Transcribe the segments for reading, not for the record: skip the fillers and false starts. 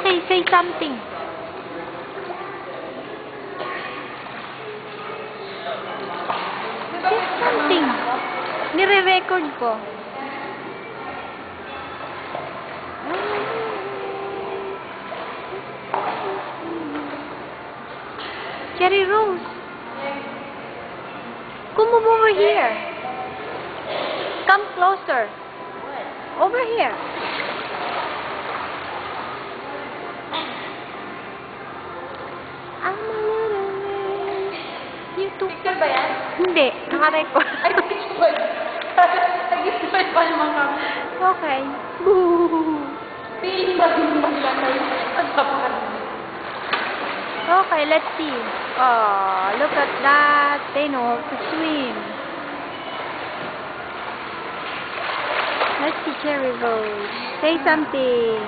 Okay, say something. Say something. Nire-record ko. Cherry Rose. Come over here. Come closer. Over here. I'm a little late. You too. Picture ba yan? Hindi. Naka-record. Ay, picture. Nag-picture pa naman kami. Okay. Boo. Feeling ba hindi mo sila kayo? Okay, let's see. Oh, look at that. They know how to swim. Let's see, Cherry Rose. Say something.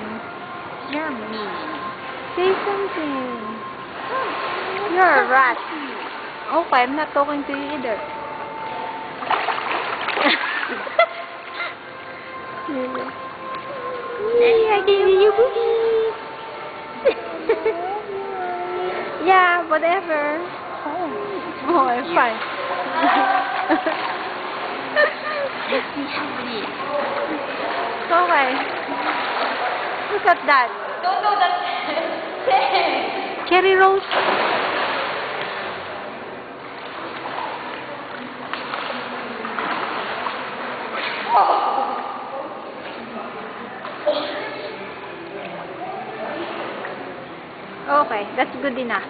Yummy. Say something. You're a rat. Okay, I'm not talking to you either. I gave you boobies. Yeah, whatever. Oh, I'm fine. Let's see how it is. Okay. Look at that. Don't know that. Cherry Rose. Okay, that's good enough.